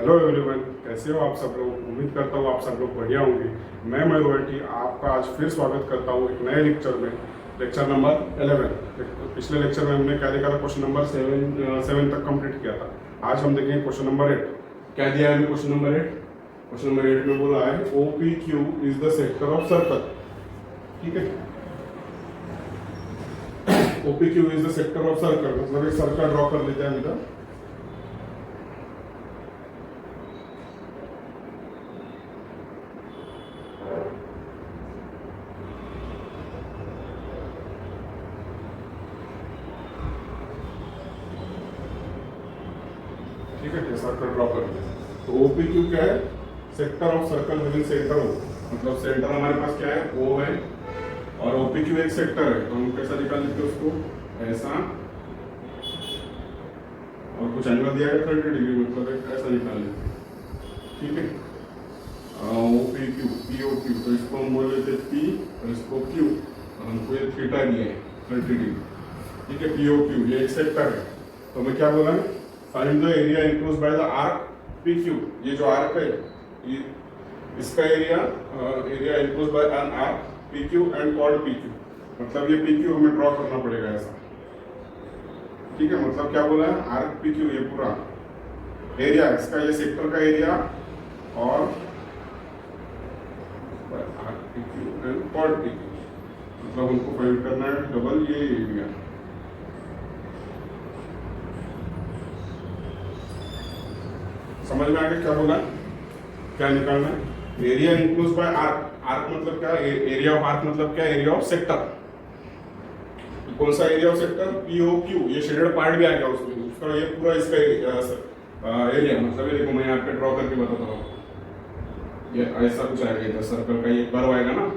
Hello everyone, कैसे हो आप सब लोग। उम्मीद करता हूँ आप सब लोग बढ़िया होंगे। मैं मयूर आपका आज फिर स्वागत करता हूँ एक नए लेक्चर में, लेक्चर नंबर 11। पिछले लेक्चर में हमने क्या देखा था, क्वेश्चन नंबर 7 तक कंप्लीट किया था। आज हम देखेंगे क्वेश्चन नंबर 8। क्या दिया है क्वेश्चन नंबर 8? क्वेश्चन नंबर 8 में बोला है OPQ is the sector of circle. ठीक है, OPQ is the sector of circle, मतलब एक सर्कल ड्रॉ कर लेते हैं इधर। ठीक है, सर्कल ड्रॉ कर दिया। तो OPQ क्या है? Sector of circle with centre O, मतलब सेंटर हमारे पास क्या है, O है, और OPQ एक सेक्टर है। तो हम कैसा निकाल लेते हैं उसको, ऐसा, और कुछ एंगल दिया है 30 डिग्री, मतलब ऐसा निकाल लेते हैं। ठीक है, OPQ POQ, तो इसको हम बोल लेते हैं P और इसको Q, और हमको ये थीटा दिया है 30 डिग्री। ठीक है, POQ ये एक सेक्टर है। तो हमें क्या बोला है, find the area enclosed by the arc PQ। ये जो आर्क है, ये इसका area enclosed by an arc PQ and chord PQ, मतलब ये PQ हमें ड्रॉ करना पड़ेगा ऐसा। ठीक है, मतलब क्या बोला है, आर्क PQ ये पूरा एरिया, इसका ये सेक्टर का एरिया, और arc PQ and chord PQ, मतलब हमको फाइंड करना है डबल ये एरिया। समझ में आ गया क्या बोला, क्या निकालना है? Area enclose by arc. Arc मतलब क्या, एरिया ऑफ आर्क मतलब क्या, एरिया ऑफ सेक्टर। कौन सा एरिया ऑफ सेक्टर? POQ, ये शेडेड पार्ट भी आ गया उसमें, उसका ये पूरा इसका एरिया, मतलब ये देखो मैं यहाँ पे ड्रॉ करके बताता हूँ। ये ऐसा कुछ आएगा, इधर सर्कल का ये कर्व आएगा ना,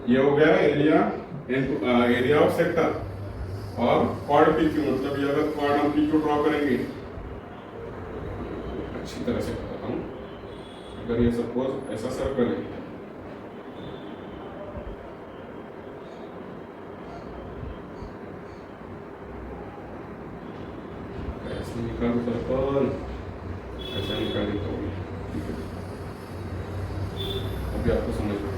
ये हो गया एरिया ऑफ सेक्टर। और कॉर्ड PQ, मतलब ये अगर कॉर्ड हम PQ ड्रॉ करेंगे, अच्छी तरह से बताता हूँ। अगर ये सपोज ऐसा सर्कल है, ऐसे निकाल सर्कल, ऐसा निकाल देता हूँ। अभी आपको समझ में,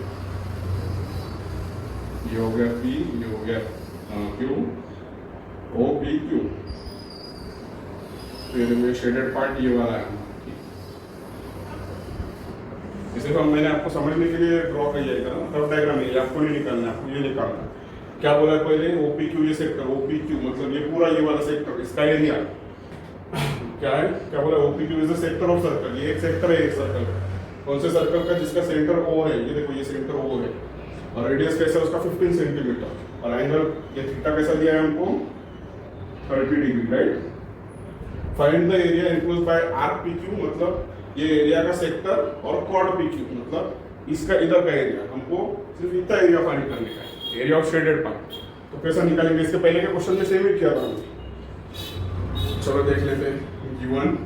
ये हो गया P, ये हो गया Q, OPQ। फिर ये शेडेड पार्ट ये वाला है। इसे तो मैंने आपको समझने के लिए ड्रॉ किया है, कर्व डायग्राम है, आपको नहीं निकालना, आपको ये निकालना है। क्या बोला पहले, OPQ ये सेक्टर, OPQ मतलब ये पूरा ये वाला सेक्टर, इसका एरिया क्या है, क्या बोला, OPQ is the sector of circle. ये एक सेक्टर है, एक सर्कल। कौन से सर्कल का? जिसका सेंटर O है, ये देखो ये सेंटर O है, और रेडियस कैसा है उसका 15 सेंटीमीटर, और एंगल ये थीटा कैसा दिया है हमको, 30 degree, right. Find the area enclosed by arc PQ, मतलब ये एरिया का सेक्टर, और कॉर्ड PQ मतलब इसका इधर का एरिया। हमको सिर्फ इतना एरिया फाइंड करने का है, एरिया ऑफ शेडेड पार्ट। तो कैसा निकालेंगे, इसके पहले के क्वेश्चन में सेम ही किया था हमने। चलो देख लेते हैं। गिवन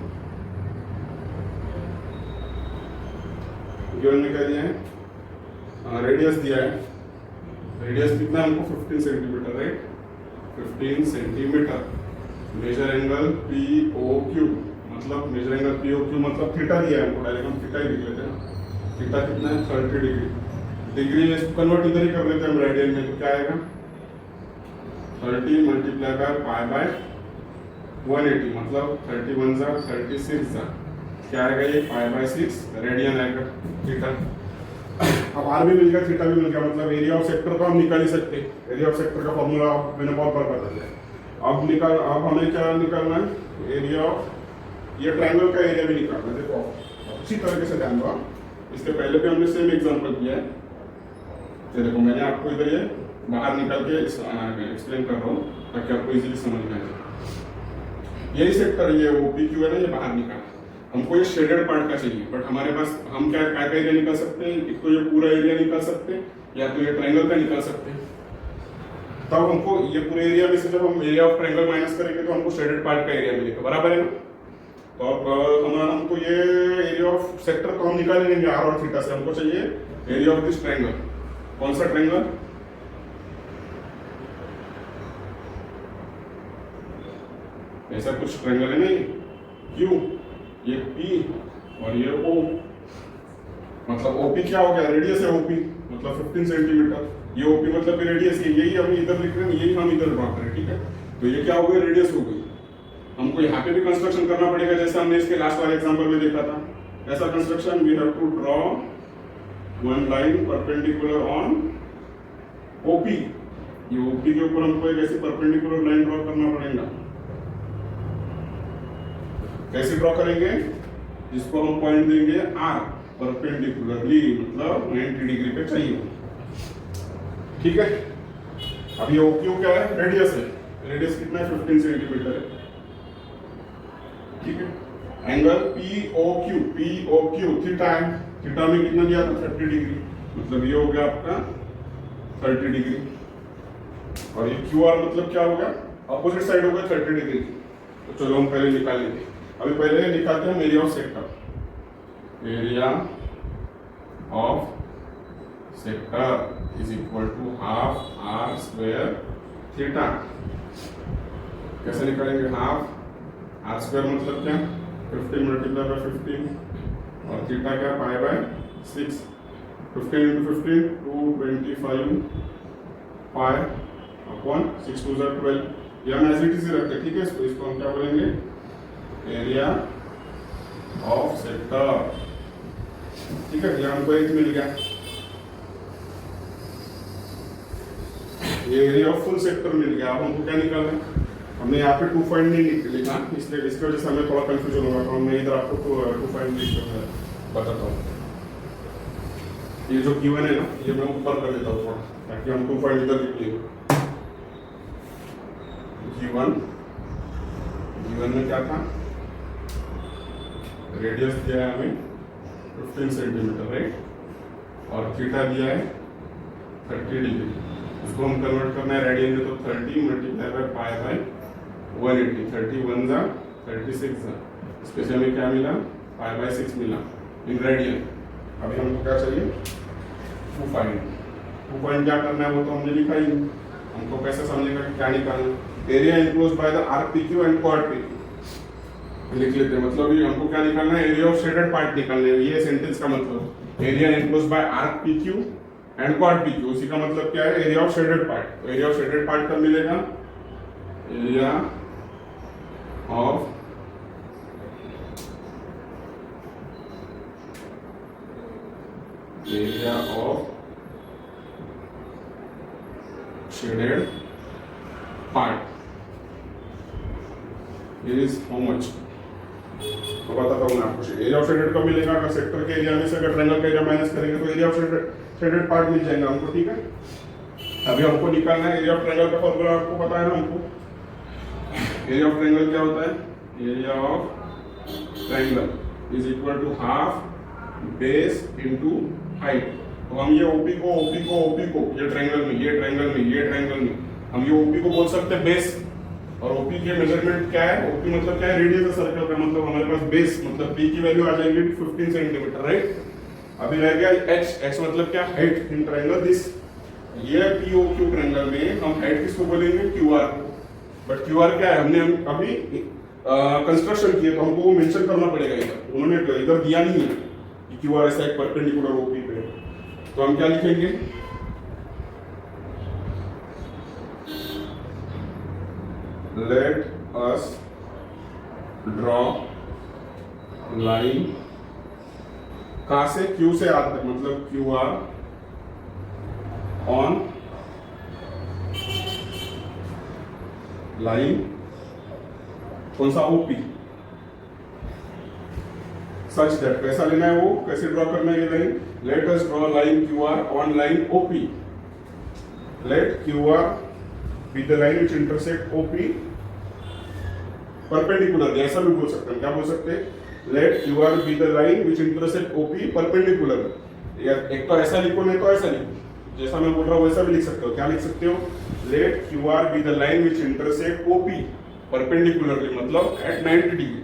में क्या दिया है, रेडियस दिया है। रेडियस कितना हमको 15 centimetre, right, 15 centimetre. Major angle POQ, मतलब मेजर एंगल POQ मतलब थीटा दिया है हमको, डायरेक्ट हम थीटा ही लिख लेते हैं। थीटा कितना है, 30 डिग्री। डिग्री इसको कन्वर्ट इधर ही कर लेते हैं हम रेडियन में, तो क्या आएगा, 30 मल्टीप्लाई बाय पाई बाय 180, मतलब 31 जा 36 जा, क्या आएगा ये, पाई बाय 6 रेडियन आएगा थीटा। अब आर भी मिल गया, थीटा भी मिल गया, मतलब एरिया ऑफ सेक्टर को हम निकाल ही सकते हैं। एरिया ऑफ सेक्टर का फॉर्मूला मैंने बहुत बार बता दिया। अब हमें क्या निकालना है, एरिया ऑफ ये ट्रायंगल का एरिया भी निकालना है। देखो अच्छी तरीके से ध्यान दो, इसके पहले भी हमने सेम एग्जांपल किया है। ये देखो मैंने आपको इधर ये बाहर निकाल के एक्सप्लेन कर रहा हूँ ताकि आपको इजीली समझ में आ जाए। यही सेक्टर ये OPQ है ना, ये बाहर निकाल, हमको ये शेडेड पार्ट का चाहिए, बट हमारे पास हम क्या क्या एरिया निकाल सकते हैं, एक तो ये पूरा एरिया निकाल सकते हैं, या तो ये ट्रायंगल का निकाल सकते हैं। तब हमको ये पूरे एरिया में से जब हम एरिया ऑफ ट्रायंगल माइनस करेंगे तो हमको शेडेड पार्ट का एरिया मिलेगा, बराबर है ना। तो अब हमको ये एरिया ऑफ सेक्टर तो हम निकाल लेंगे आर और थीटा से, हमको चाहिए एरिया ऑफ दिस ट्रायंगल। कौन सा ट्रायंगल, ऐसा कुछ ट्रायंगल है नहीं, Q, ये P और ये O, मतलब OP क्या हो गया, रेडियस है OP, मतलब 15 सेंटीमीटर। ये OP मतलब कि रेडियस है, यही हम इधर लिख रहे हैं, यही हम इधर ड्रॉ करें, ठीक है। तो ये क्या हो गई, रेडियस हो गई। हमको यहाँ पे भी कंस्ट्रक्शन करना पड़ेगा, जैसे हमने इसके लास्ट वाले एग्जांपल में देखा था। ऐसा construction, we have to draw one line perpendicular on OP। ये OP के ऊपर हमको एक ऐसी परपेंडिकुलर लाइन ड्रॉ करना पड़ेगा। कैसे ड्रॉ करेंगे, जिसको हम पॉइंट देंगे R, परपेंडिकुलरली, मतलब 90 डिग्री पे चाहिए, ठीक है। अब ये OQ क्या है, रेडियस है। रेडियस कितना है, 15 सेंटीमीटर है, ठीक है। एंगल POQ थीटा है, थीटा में कितना दिया था, 30 डिग्री, मतलब ये हो गया आपका 30 डिग्री। और ये QR मतलब क्या हो गया, अपोजिट साइड हो गया 30 डिग्री। तो चलो हम पहले निकाल लेंगे। अभी पहले निकालते हैं area of sector. Area of sector is equal to half R square theta. कैसे निकालेंगे, हाफ R स्क्वायर मतलब क्या, 15 मल्टीप्लाई बाय 15 और थीटा क्या, pi by 6। 15 into 15 225 pi upon 6 2 12। ये हम एज इट इज रखते हैं, ठीक है। इसको हम क्या बोलेंगे, एरिया ऑफ सेक्टर, ठीक है। ये हमको एक मिल गया। ये एरिया ऑफ फुल सेक्टर मिल गया। अब हमको क्या निकालना है, हमने यहाँ पे 2 पॉइंट नहीं लिखा, इसलिए इसकी वजह से हमें थोड़ा कंफ्यूजन होगा। तो मैं इधर आपको 2 पॉइंट लिख बताता हूँ। ये जो गिवन है ना, ये मैं ऊपर कर देता हूँ थोड़ा, ताकि हम 2 पॉइंट इधर लिख लें। गिवन में क्या था, रेडियस दिया है हमें 15 सेंटीमीटर, राइट, और थीटा दिया है 30 डिग्री। इसको हम कन्वर्ट करना है रेडियन में, तो 30 मल्टीप्लाई बाय पाई बाय 180, 31 जा 36 जा, इसके से हमें क्या मिला, पाई बाय 6 मिला इन रेडियन। अभी हमको क्या चाहिए, 2 पॉइंट क्या करना है वो तो हमने लिखा ही। हमको कैसे समझेगा कि क्या निकालना, area enclosed by the RPQ and quad PQ लिख लेते हैं। मतलब ये हमको क्या निकालना है, एरिया ऑफ शेडेड पार्ट निकालना है। ये सेंटेंस का मतलब, area enclosed bye RPQ and quad PQ, उसी का मतलब क्या है, area of shaded part. Area of shaded part कब मिलेगा, area of shaded part is how much. तो बताता हूँ मैं आपको, एरिया ऑफ शेडेड कब मिलेगा, अगर सेक्टर के एरिया में से अगर ट्रायंगल का एरिया माइनस करेंगे तो एरिया ऑफ शेडेड पार्ट मिल जाएगा हमको, ठीक है। अभी हमको निकालना है एरिया ऑफ ट्रायंगल का फॉर्मूला, आपको पता है ना हमको। एरिया ऑफ ट्रायंगल क्या होता है, area of triangle is equal to half base into height. तो हम ये OP को ये ट्रायंगल में हम ये OP को बोल सकते हैं बेस, और OP के मेजरमेंट क्या है, OP मतलब क्या है, रेडियस है सर्कल का, मतलब हमारे पास बेस मतलब P की वैल्यू आ जाएगी 15 सेंटीमीटर, राइट। अभी रह गया H मतलब क्या, हाइट इन ट्रायंगल दिस। ये POQ ट्रायंगल में हम हाइट किसको बोलेंगे, QR को। बट QR क्या है, हमने अभी कंस्ट्रक्शन किया तो हमको वो मेंशन करना पड़ेगा इधर। उन्होंने इधर दिया नहीं है कि QR ऐसा एक परपेंडिकुलर OP पे, तो हम क्या लिखेंगे, let us draw line कहाँ से, Q से आते हैं, मतलब QR on line कौन सा, OP, सच दैट। कैसा लेना है वो, कैसे ड्रॉ करना है ये line, let us draw line QR on line OP। let QR be the line which intersect OP perpendicularly, ऐसा भी बोल सकते हैं। क्या बोल सकते हैं, let QR be the line which intersect OP perpendicularly। या एक तो ऐसा लिखो, नहीं तो ऐसा लिखो, जैसा मैं बोल रहा हूँ वैसा भी लिख सकते हो। क्या लिख सकते हो, let QR be the line which intersect OP perpendicularly, मतलब at 90 डिग्री।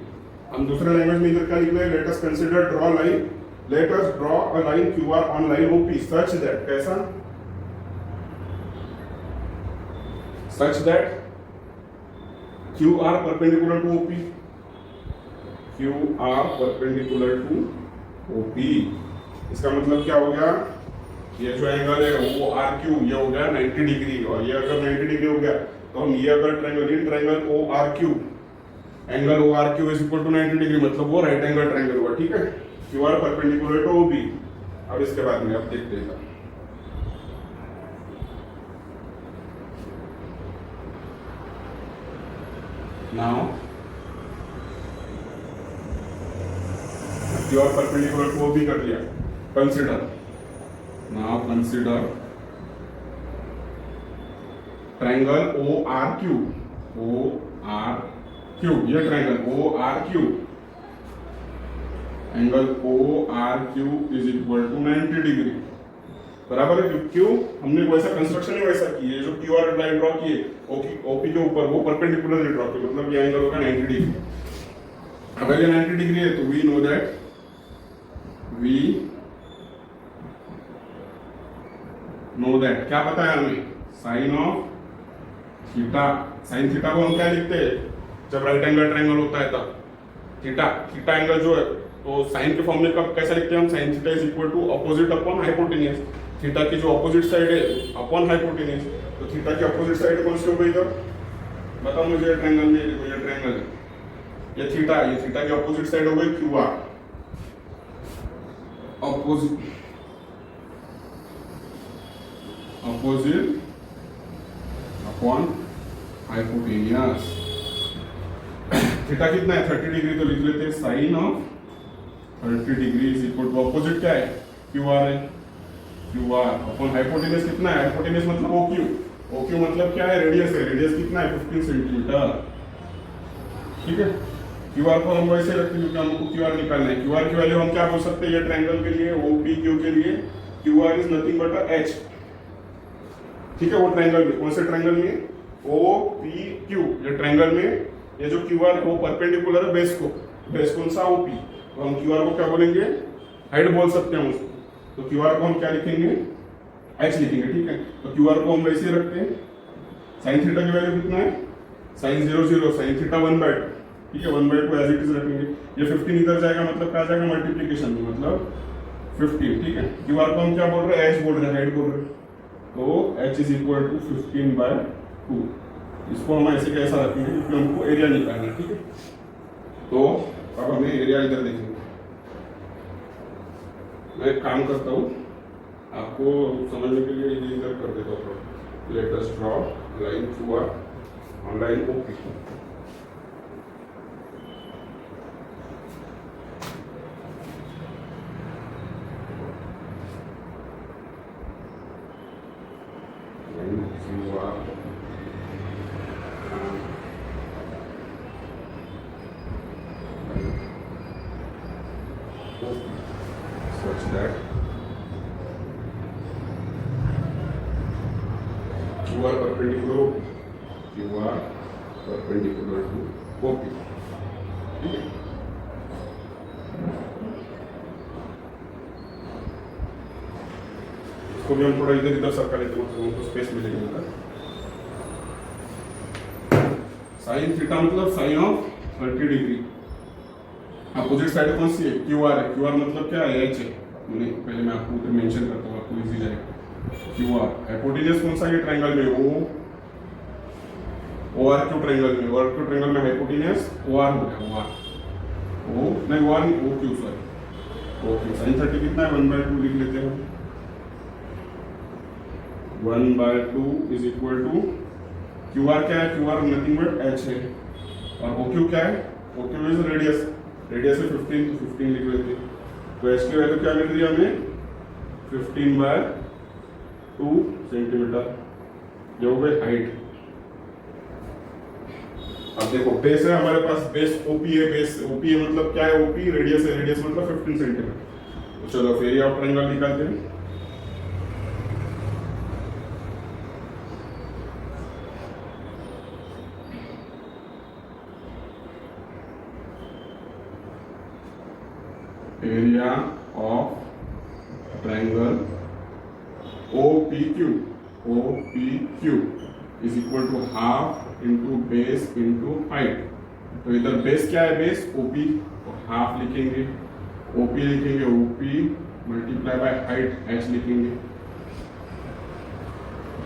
हम दूसरे लैंग्वेज में इधर क्या लिख रहे हैं, let us consider draw line, let us draw a line QR on line OP such that, कैसा, such that QR perpendicular to OP। Q R perpendicular to O P. इसका मतलब क्या हो गया, ये जो एंगल है वो आर क्यू, ये हो गया 90 डिग्री, और ये अगर 90 डिग्री हो गया तो हम ये अगर triangle, in triangle O R Q, angle O R Q is equal to 90 degree, मतलब वो राइट एंगल ट्रायंगल हुआ, ठीक है। Q R perpendicular to O P. अब इसके बाद में अब देखते हैं now Q R perpendicular to O P कर लिया। Consider now consider triangle O R Q, O R Q, ये triangle O R Q, angle O R Q is equal to 90 degree, बराबर है। क्यों हमने वैसा कंस्ट्रक्शन ही वैसा की है, जो क्यू आर लाइन ड्रॉ की है ओपी के ऊपर वो परपेंडिकुलर ड्रॉ की, मतलब ये एंगल होगा 90 डिग्री। अगर ये 90 डिग्री है तो वी नो दैट क्या पता है हमें, sine of theta. Sine theta को हम क्या लिखते हैं जब राइट एंगल ट्रायंगल होता है तब, थीटा एंगल जो है तो साइन के फॉर्म में कब कैसा लिखते हैं हम, sine theta is equal to opposite upon hypotenuse. Theta की जो अपोजिट साइड है अपॉन हाइपोटेन्यूज, तो थीटा की अपोजिट साइड कौन सी हो गई इधर, बताओ मुझे। ट्रायंगल में ये ट्रायंगल है, ये थीटा की अपोजिट साइड हो गई Q R, opposite upon hypotenuse. Theta कितना है 30 डिग्री, तो लिख लेते हैं sine of 30 degree is equal to opposite क्या है क्यू आर है, क्यू आर अपॉन हाइपोटेन्यूज कितना है, हाइपोटेन्यूज मतलब ओ क्यू मतलब क्या है, रेडियस है, रेडियस कितना है 15 सेंटीमीटर, ठीक है। क्यू आर को हम वैसे रखते हैं क्योंकि हमको क्यू आर निकालना है। क्यू आर की वैल्यू हम क्या बोल सकते हैं, ये ट्रायंगल के लिए ओ पी क्यू के लिए Q R is nothing but H, ठीक है। वो ट्रायंगल में, कौन से ट्रायंगल में, ओ पी क्यू, ये ट्रायंगल में ये जो क्यू आर वो परपेंडिकुलर है बेस को, बेस कौन सा ओ पी, तो हम क्यू आर को क्या बोलेंगे, हाइट बोल सकते हैं उसको। तो क्यू आर को हम क्या लिखेंगे, एच लिखेंगे, ठीक है। तो क्यू आर को हम वैसे रखते हैं। साइन थीटा की वैल्यू कितना है, साइन 0 साइन थीटा 1/2, ठीक है। 1/2 एज इट इज रखेंगे। ये 15 इधर जाएगा मतलब क्या जाएगा मल्टीप्लीकेशन में, मतलब 15, ठीक है। क्यू आर को हम क्या बोल रहे हैं, एच बोल रहे हैं, हाइट बोल रहे हैं, तो एच इज इक्वल टू 15/2। इसको हम ऐसे कैसा रखेंगे क्योंकि हमको एरिया निकालना है, ठीक है। तो अब हमें एरिया इधर देखेंगे। मैं एक काम करता हूँ, आपको समझने के लिए ये इधर कर देता हूँ। Let us draw line through on line OP. Such that Q are perpendicular to OP, ठीक है। इसको भी हम थोड़ा इधर इधर सर्कल लेते हैं, हमको स्पेस मिलेगा। साइन थीटा मतलब sine of 30 degree. Opposite side कौन सी है, क्यू आर है। क्यू आर मतलब क्या है, एच है। पहले मैं आपको उधर मेंशन करता हूँ, आपको इजी जाएगा। क्यू आर हाइपोटेन्यूज कौन सा है ट्रायंगल में, ओ आर क्यू ट्रायंगल में, ओ आर क्यू ट्रायंगल में हाइपोटेन्यूज ओ आर हो गया, ओ आर ओ नहीं ओ आर नहीं O Q, sorry O Q. Sine 30 कितना है 1/2 लिख लेते हैं। 1/2 is equal to Q R क्या है, Q R nothing but H है, और ओ क्यू क्या है, O Q is radius, radius है 15, तो 15 लिख लेते हैं। तो एच की वैल्यू क्या मिल रही है हमें, 15/2 सेंटीमीटर, जो हो गई हाइट। अब देखो बेस है हमारे पास, बेस ओपी है, बेस ओपी है मतलब क्या है, ओपी रेडियस है, रेडियस मतलब 15 सेंटीमीटर। तो चलो एरिया ऑफ ट्रायंगल निकालते हैं। Area of triangle OPQ is equal to half into base into height, तो इधर बेस क्या है, बेस ओपी, तो हाफ लिखेंगे, ओपी लिखेंगे, OP multiply by height H लिखेंगे,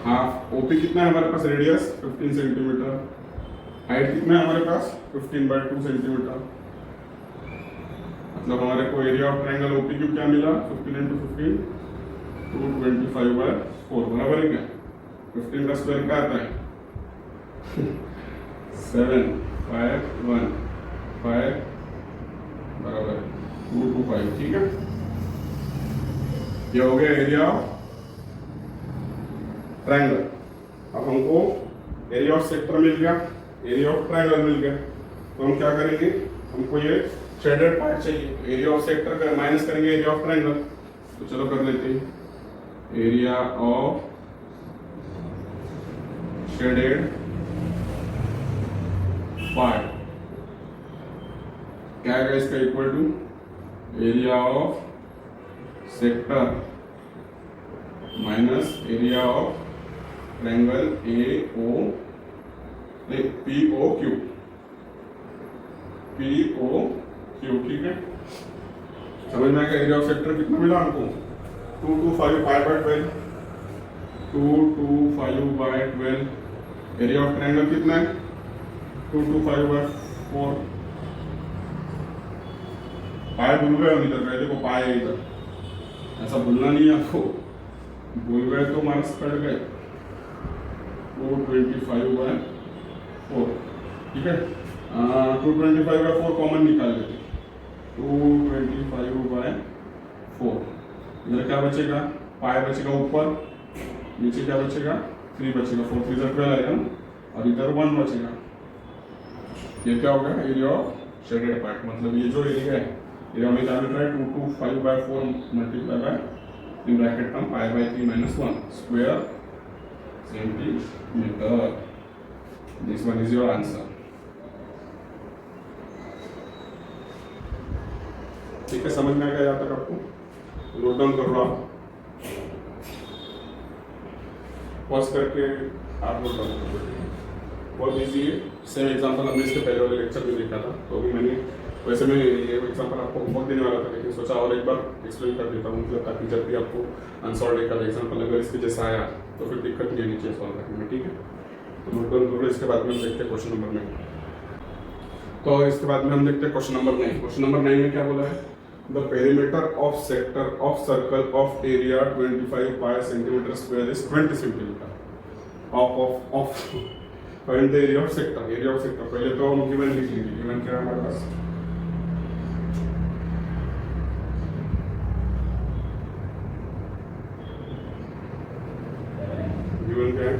हाफ। ओपी कितना है हमारे पास, रेडियस 15 सेंटीमीटर, हाइट कितना है हमारे पास 15/2 सेंटीमीटर। मतलब हमारे को area of triangle OP Q क्या मिला, 15 × 15 225/4, बराबर है क्या। 15 का स्क्वायर क्या आता है 7 5 1 5 बराबर 225, ठीक है। ये हो गया एरिया ऑफ ट्रायंगल। अब हमको एरिया ऑफ सेक्टर मिल गया, एरिया ऑफ ट्रायंगल मिल गया, तो हम क्या करेंगे, हमको ये शेडेड पार्ट चाहिए, एरिया ऑफ सेक्टर का माइनस करेंगे एरिया ऑफ ट्रायंगल। तो चलो कर लेते हैं, एरिया ऑफ शेडेड पार्ट क्या है इसका, equal to area of sector minus area of triangle A O P O Q, ठीक है। समझ में आएगा। एरिया ऑफ सेक्टर कितना मिला हमको 225/12, 225/12। एरिया ऑफ ट्रायंगल कितना है 225/4। पाए भूल गए हम इधर, देखो पाए है इधर, ऐसा भूलना नहीं है आपको, भूल गए तो मार्क्स कट गए। 225/4, ठीक है। 225/4 कॉमन निकाल लेते, 225/4। इधर क्या बचेगा, पाए बचेगा ऊपर, नीचे क्या बचेगा 3 बचेगा, 4 3 12 आएगा, और इधर 1 बचेगा। ये क्या होगा, एरिया ऑफ शेडेड पार्ट। मतलब ये जो एरिया है, एरिया में क्या मिल रहा है 225/4 मल्टीप्लाई बाय इन ब्रैकेट में π/3 - 1 square centimetre. This one is your answer, ठीक है। समझ में आ गया यहाँ तक आपको, नोट डाउन कर लो आप, पॉज करके आप नोट डाउन कर लो। बहुत ईजी है, सेम एग्जांपल हमने इसके पहले वाले लेक्चर में देखा था, तो अभी मैंने वैसे मैं ये एग्जांपल आपको होमवर्क देने वाला था, लेकिन सोचा और एक बार एक्सप्लेन कर देता हूँ, मतलब ताकि जब भी आपको अनसॉल्व का एग्जांपल अगर इसके जैसा आया तो फिर दिक्कत नहीं आनी चाहिए सॉल्व करने में, ठीक है। तो नोट डाउन करो, इसके बाद में हम देखते हैं क्वेश्चन नंबर 9। तो इसके बाद में हम देखते हैं क्वेश्चन नंबर 9। क्वेश्चन नंबर 9 में क्या बोला है, the perimeter of sector of circle of area 25 pi centimeter square is 20 centimeter of find the area of sector। Area of sector पहले तो हम गिवन लिख लेंगे, गिवन क्या है हमारे पास, गिवन क्या है,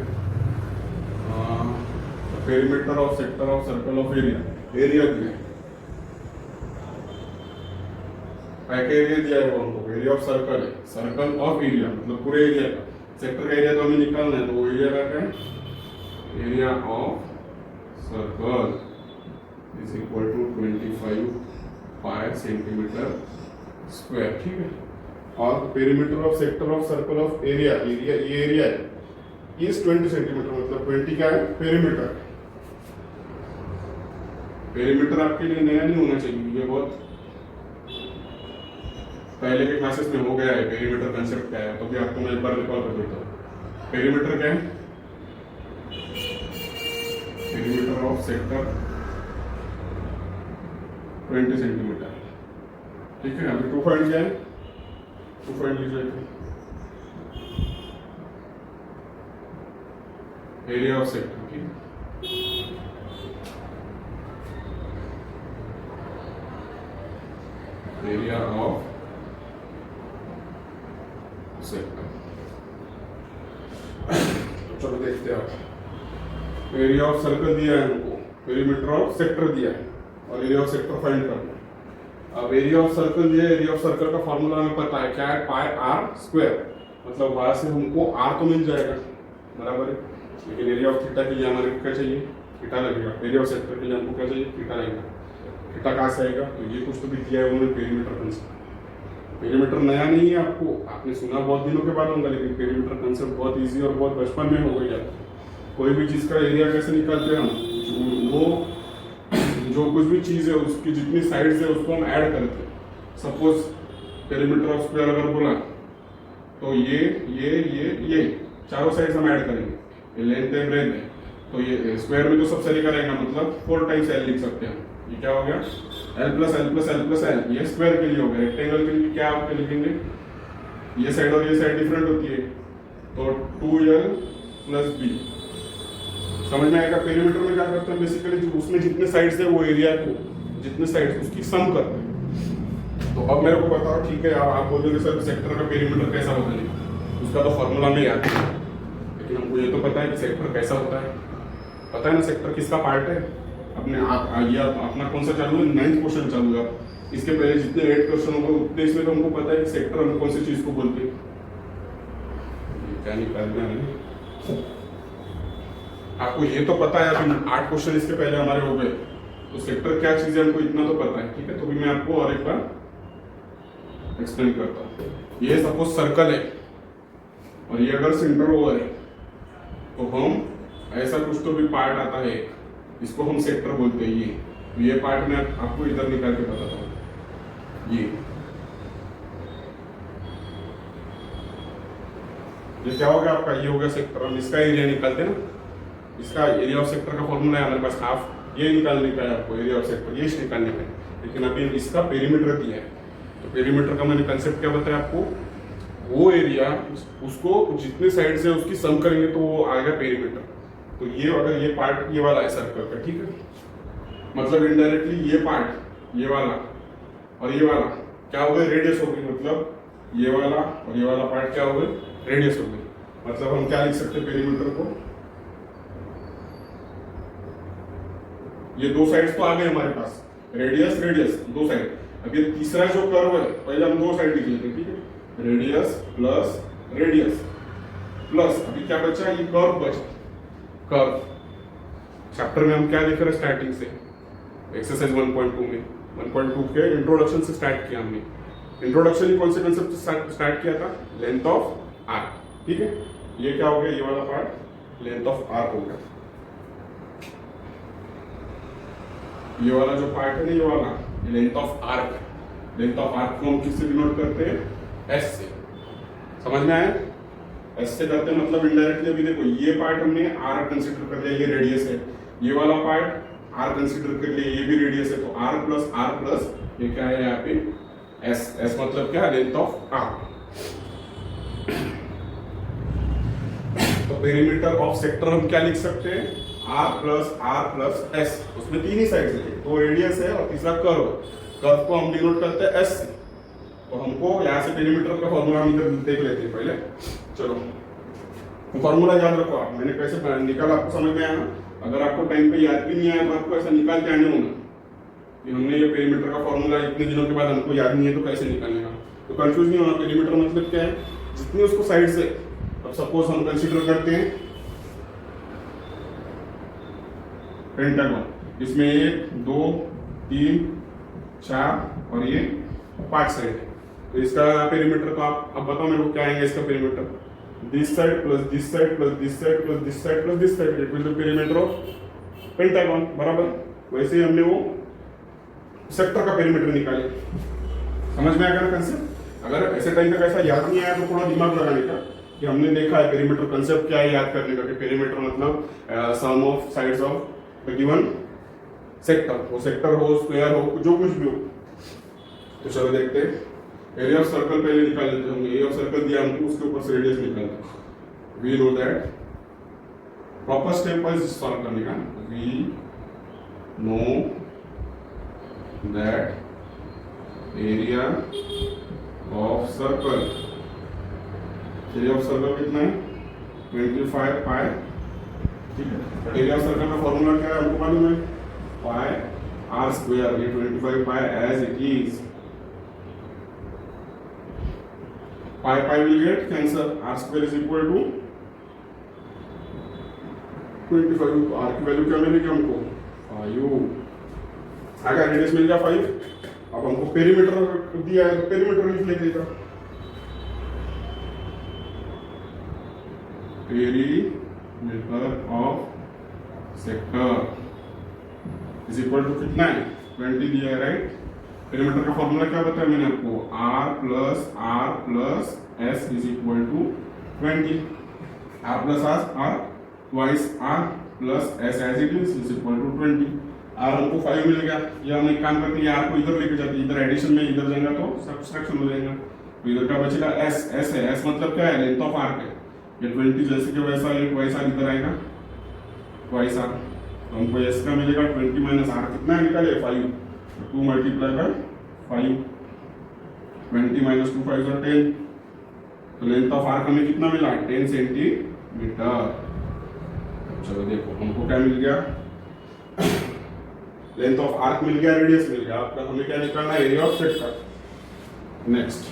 perimeter of sector of circle of area, area दिया है, एरिया दिया है वो हमको, एरिया ऑफ सर्कल है, सर्कल ऑफ एरिया मतलब पूरे एरिया का, सेक्टर का एरिया तो हमें निकालना है, तो वो एरिया का क्या है, area of circle is equal to 25 pi centimetre square, ठीक है। और perimeter of sector of circle of area, area ये एरिया है इस 20 सेंटीमीटर, मतलब 20 क्या है पेरीमीटर। पेरीमीटर आपके लिए नया नहीं होना चाहिए, ये बहुत पहले के क्लासेस में हो गया है। पेरीमीटर कंसेप्ट क्या है, तो भी आपको मैं एक बार रिकॉल कर देता हूँ। पेरीमीटर क्या है, पेरीमीटर ऑफ सेक्टर 20 सेंटीमीटर, ठीक है। अभी 2 फाइंड क्या है, 2 फाइंड लीजिए, एरिया ऑफ सेक्टर, ठीक है। एरिया ऑफ सेक्टर, चलो देखते हैं आप। एरिया ऑफ सर्कल दिया है हमको, पेरीमीटर ऑफ सेक्टर दिया है, और एरिया ऑफ सेक्टर फाइंड करना है। अब एरिया ऑफ सर्कल दिया है, एरिया ऑफ सर्कल का फॉर्मूला हमें पता है क्या है, पाई आर स्क्वायर, मतलब वहां से हमको आर तो मिल जाएगा, बराबर है। लेकिन एरिया ऑफ थीटा के लिए हमारे को क्या चाहिए, थीटा लगेगा। एरिया ऑफ सेक्टर के लिए हमको क्या चाहिए, थीटा लगेगा। थीटा कहाँ से आएगा, तो ये कुछ तो भी दिया है उन्होंने, पेरीमीटर कंसेप्ट। पेरीमीटर नया नहीं है आपको, आपने सुना बहुत दिनों के बाद होगा, लेकिन पेरीमीटर कंसेप्ट बहुत इजी और बहुत बचपन में हो गई जाता है। कोई भी चीज़ का एरिया कैसे निकालते हैं हम, वो जो कुछ भी चीज है उसकी जितनी साइड्स है उसको हम ऐड करते हैं। सपोज पेरीमीटर ऑफ स्क्वायर अगर बोला तो ये चारों साइड्स हम ऐड करेंगे, ये लेंथ है ब्रेथ है, तो ये स्क्वायर में तो सब सही करेंगे, मतलब 4 टाइम्स एल लिख सकते हैं। ये क्या हो गया, L plus L plus L plus L, ये स्क्वायर के लिए हो गया। रेक्टेंगल के लिए क्या आप लिखेंगे, ये साइड और ये साइड डिफरेंट होती है, तो 2l प्लस बी। समझ में आएगा। पेरीमीटर में क्या करते हैं, बेसिकली उसमें जितने साइड्स है वो एरिया को जितने साइड्स उसकी सम करते हैं। तो अब मेरे को बताओ, ठीक है आप बोल दोगे सर सेक्टर का पेरीमीटर कैसा होता है, उसका तो फॉर्मूला में याद है, लेकिन हमको ये तो पता है कि सेक्टर कैसा होता है। पता है ना सेक्टर किसका पार्ट है, अपने आप ये अपना कौन सा चालू है, 9th क्वेश्चन चालू है। इसके पहले जितने 8 क्वेश्चन होंगे उतने इसमें तो हमको पता है कि सेक्टर हम कौन सी चीज को बोलते हैं। क्या निकालना है आपको, ये तो पता है। अभी 8 क्वेश्चन इसके पहले हमारे हो गए, तो सेक्टर क्या चीज है हमको इतना तो पता है, ठीक है। तो भी मैं आपको और एक बार एक्सप्लेन करता हूँ। ये सपोज सर्कल है और ये अगर सेंटर ओवर है तो हम ऐसा कुछ तो भी पार्ट आता है, इसको हम सेक्टर बोलते हैं। ये पार्ट मैं आपको इधर निकाल के बताता हूँ। ये क्या हो गया आपका, ये हो गया सेक्टर। हम इसका एरिया निकालते हैं ना, इसका एरिया ऑफ सेक्टर का फॉर्मूला है हमारे पास हाफ। ये निकालने का है आपको एरिया ऑफ सेक्टर, ये निकालने का है, लेकिन अभी इसका पेरीमीटर दिया है। तो पेरीमीटर का मैंने कंसेप्ट क्या बताया आपको, वो एरिया उसको जितने साइड से उसकी सम करेंगे तो वो आएगा पेरीमीटर। तो ये अगर ये पार्ट ये वाला है सर्कल का, ठीक है, मतलब इनडायरेक्टली ये पार्ट ये वाला और ये वाला क्या हो गए, रेडियस हो गई। मतलब ये वाला और ये वाला पार्ट क्या हो गए, रेडियस हो गई। मतलब हम क्या लिख सकते हैं पेरीमीटर को, ये दो साइड्स तो आ गए हमारे पास, रेडियस रेडियस दो साइड। अब ये तीसरा जो कर्व है पहले हम दो साइड लिख लेते हैं, ठीक है, रेडियस प्लस रेडियस प्लस अभी क्या बचा, ये कर्व बचा। कर्व चैप्टर में हम क्या देख रहे हैं, स्टार्टिंग से एक्सरसाइज 1.2 में 1.2 के इंट्रोडक्शन से स्टार्ट किया हमने। इंट्रोडक्शन कौन से कंसेप्ट से स्टार्ट किया था, लेंथ ऑफ आर्क, ठीक है। ये क्या हो गया, ये वाला पार्ट लेंथ ऑफ आर्क हो गया। ये वाला जो पार्ट है ना, ये वाला length of arc. Length of arc को हम किससे डिनोट करते हैं, एस से। समझ में आया, एस से करते हैं, मतलब इनडायरेक्टली अभी देखो ये पार्ट हमने आर कंसीडर कर लिया, ये रेडियस है। ये वाला पार्ट आर कंसीडर कर लिया, ये भी रेडियस है। तो आर प्लस ये क्या है यहाँ पे, एस। एस मतलब क्या, लेंथ ऑफ आर्क। तो पेरीमीटर ऑफ सेक्टर हम क्या लिख सकते हैं, आर प्लस एस। उसमें तीन ही साइड है, दो रेडियस है और तीसरा कर्व। कर्व को हम डिनोट करते हैं एस से। तो हमको यहाँ से पेरीमीटर का फॉर्मूला हम इधर देख लेते हैं पहले। चलो फॉर्मूला याद रखो आप, मैंने कैसे निकाला आपको समझ में आया ना। अगर आपको टाइम पे याद भी नहीं आया तो आपको ऐसा निकाल के आने होगा कि हमने ये पेरीमीटर का फॉर्मूला इतने दिनों के बाद हमको याद नहीं है तो कैसे निकालने का। तो कंफ्यूज नहीं होना। पेरीमीटर मतलब क्या है, जितनी उसको साइड से, अब सपोज हम कंसीडर करते हैं पेंटागन, इसमें 1 2 3 4 और ये 5 साइड है। तो इसका पेरीमीटर तो आप अब बताओ मेरे को क्या आएगा इसका perimeter, this side plus this side plus this side plus this side plus this side, it will be perimeter of pentagon, बराबर। वैसे ही हमने वो सेक्टर का पेरीमीटर निकाले। समझ में आएगा ना कंसेप्ट। अगर ऐसे टाइम पे ऐसा याद नहीं आया तो थोड़ा दिमाग लगाने का कि हमने देखा है पेरीमीटर कंसेप्ट क्या है, याद करने का कि पेरीमीटर मतलब sum of sides of the given sector. वो सेक्टर हो, स्क्वायर हो, जो कुछ भी हो। तो चलो देखते हैं, एरिया ऑफ सर्कल पहले निकाल लेते होंगे। एरिया ऑफ सर्कल दिया हमको, उसके ऊपर से रेडियस निकालना। We know that, proper step wise solve करने का। We know that area of circle, area of circle कितना है 25 पाई, ठीक है। एरिया ऑफ सर्कल का फॉर्मूला क्या है हमको मालूम है, पाई आर स्क्वायर। ये 25 pi as it is, pi pi will get cancel, r square is equal to 25। r की वैल्यू क्या मिलेगी हमको, 5। आगे रेडियस मिल गया 5। अब हमको पेरीमीटर दिया है तो पेरीमीटर लिख लेगा, perimeter of sector is equal to कितना है 20 दिया है राइट। पेरीमीटर का फॉर्मूला क्या बताया मैंने आपको, R plus S is equal to 20, R plus R twice R plus S as it is equal to 20। R हमको 5 मिल गया। ये हम एक काम करते हैं, R को इधर लेके जाते हैं, इधर एडिशन में इधर जाएगा तो सब्ट्रैक्शन हो जाएगा। तो इधर क्या बचेगा S है, S मतलब क्या है लेंथ ऑफ आर्क है। ये 20 जैसे कि वैसा ये ट्वाइस R इधर आएगा, ट्वाइस R तो हमको S का मिलेगा 20 माइनस R कितना है निकाले 5, 2 मल्टीप्लाई बाय 5, 20 माइनस 2 5 और 10, तो लेंथ ऑफ आर्क हमें कितना मिला 10 सेंटीमीटर। चलो देखो हमको क्या मिल गया, लेंथ ऑफ आर्क मिल गया, रेडियस मिल गया। आपका हमें क्या निकालना है, area of sector. Next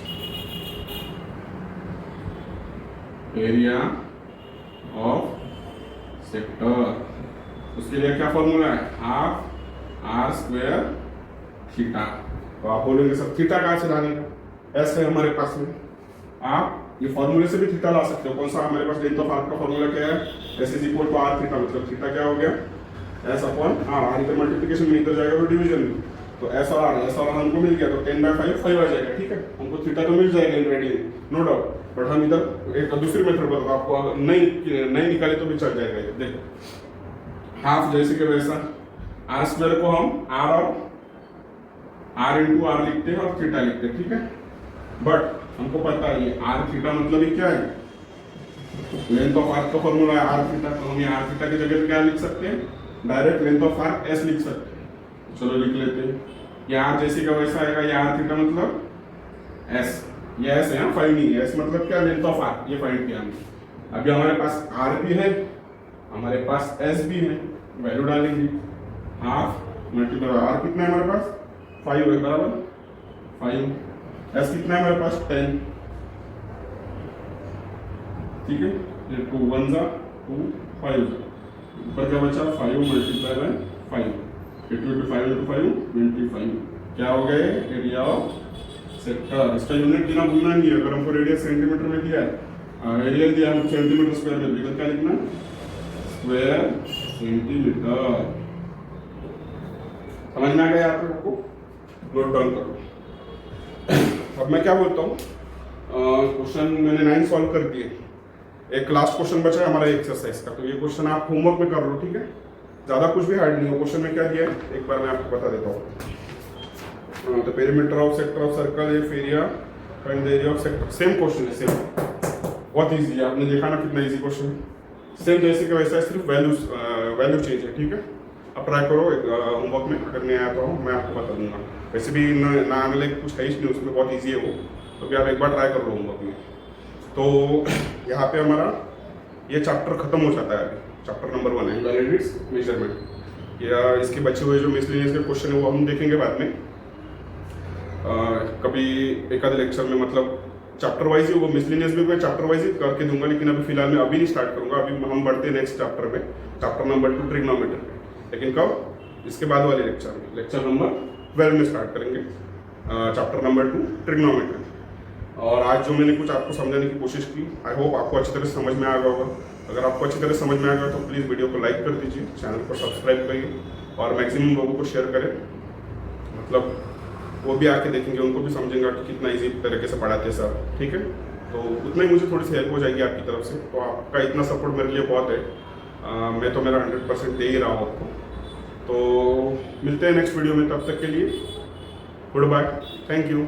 area of sector, उसके लिए क्या फॉर्मूला है, हाफ R स्क्वायर थीटा। तो आप बोलेंगे सर थीटा कहाँ से लाने का, S है हमारे पास में। आप ये फॉर्मूले से भी थीटा ला सकते हो। कौन सा हमारे पास लेंथ ऑफ आर्क का फॉर्मूला क्या है, S is equal to R theta, मतलब थीटा क्या हो गया S अपॉन R। R इधर मल्टीप्लिकेशन में इधर जाएगा तो डिवीजन में, तो S और R हमको मिल गया तो 10/5 5 आ जाएगा। ठीक है, हमको थीटा तो मिल जाएगा in radian no doubt, but हम इधर एक दूसरी मेथड बताओ आपको, अगर नहीं निकाले तो भी चल जाएगा। ये देखो हाफ जैसे कि वैसा R स्क्वायर को हम R और R इंटू R लिखते हैं और थीटा लिखते हैं। ठीक है, बट हमको पता है ये R थीटा मतलब ये क्या है, लेंथ ऑफ आर्क का फॉर्मूला है R थीटा। तो हम ये R थीटा की जगह क्या लिख सकते हैं, direct length of arc S लिख सकते हैं। चलो लिख लेते हैं, ये R जैसे का वैसा आएगा, ये R थीटा मतलब S, ये S है 5 नहीं है, S मतलब क्या लेंथ ऑफ आर्क, ये फाइंड किया हमने। अभी हमारे पास R भी है, हमारे पास S भी है, वैल्यू डालेंगे, हाफ मल्टीप्लाई R कितना है हमारे पास 5 है बराबर 5, S कितना है हमारे पास 10। ठीक है, ये 2 1 जा 2 5 ऊपर क्या बचा 5 मल्टीप्लाई बाय 5, 5 into 5 25। क्या हो गए एरिया ऑफ सेक्टर। इसका यूनिट बिना भूलना नहीं है, अगर हमको रेडियस सेंटीमीटर में दिया है, एरिया दिया हमको सेंटीमीटर स्क्वायर में, बिल्कुल क्या लिखना स्क्वायर सेंटीमीटर। समझ में आ गया आप लोगों को, नोट डाउन करो। अब मैं क्या बोलता हूँ, क्वेश्चन मैंने 9 सॉल्व कर दिए, एक लास्ट क्वेश्चन बचा है हमारा एक्सरसाइज का, तो ये क्वेश्चन आप होमवर्क में कर लो। ठीक है, ज्यादा कुछ भी हार्ड नहीं हो। क्वेश्चन में क्या दिया है एक बार मैं आपको बता देता हूँ। The perimeter of sector of circle if area find the area of sector. Same question है, सेम, बहुत इजी है। आपने देखा ना कितना इजी क्वेश्चन है, सेम जैसे कि वैसा है, सिर्फ वैल्यू चेंज है। ठीक है, अब ट्राई करो होमवर्क में, अगर नहीं आया तो मैं आपको बता दूंगा। वैसे भी ना आने लायक कुछ है ही नहीं उसमें, बहुत ईजी है वो, तो भी आप एक बार ट्राई कर लो होमवर्क में। तो यहाँ पे हमारा ये चैप्टर खत्म हो जाता है। चैप्टर नंबर 1 है वैलिडिट्स मेजरमेंट, या इसके बचे हुए जो मिसलेनियस के क्वेश्चन है वो हम देखेंगे बाद में कभी एक आधे लेक्चर में। मतलब चैप्टर वाइज ही वो मिसलेनियस भी मैं चैप्टर वाइज ही करके दूंगा, लेकिन अभी फिलहाल मैं अभी नहीं स्टार्ट करूंगा। अभी हम बढ़ते हैं नेक्स्ट चैप्टर में, चैप्टर नंबर 2 ट्रिग्नोमेट्री में, लेकिन कब, इसके बाद वाले लेक्चर में, लेक्चर नंबर 12 में स्टार्ट करेंगे चैप्टर नंबर 2 ट्रिग्नोमेट्री। और आज जो मैंने कुछ आपको समझाने की कोशिश की, आई होप आपको अच्छी तरह समझ में आ गया होगा। अगर आपको अच्छी तरह समझ में आ गया तो प्लीज़ वीडियो को लाइक कर दीजिए, चैनल को सब्सक्राइब करिए और मैक्सिमम लोगों को शेयर करें। मतलब वो भी आके देखेंगे, उनको भी समझेंगे कि कितना इजी तरीके से पढ़ाते हैं सर। ठीक है, तो उतना ही मुझे थोड़ी सी हेल्प हो जाएगी आपकी तरफ से। तो आपका इतना सपोर्ट मेरे लिए बहुत है। मैं तो मेरा 100% दे ही रहा हूँ आपको। तो मिलते हैं नेक्स्ट वीडियो में, तब तक के लिए गुड बाय, थैंक यू।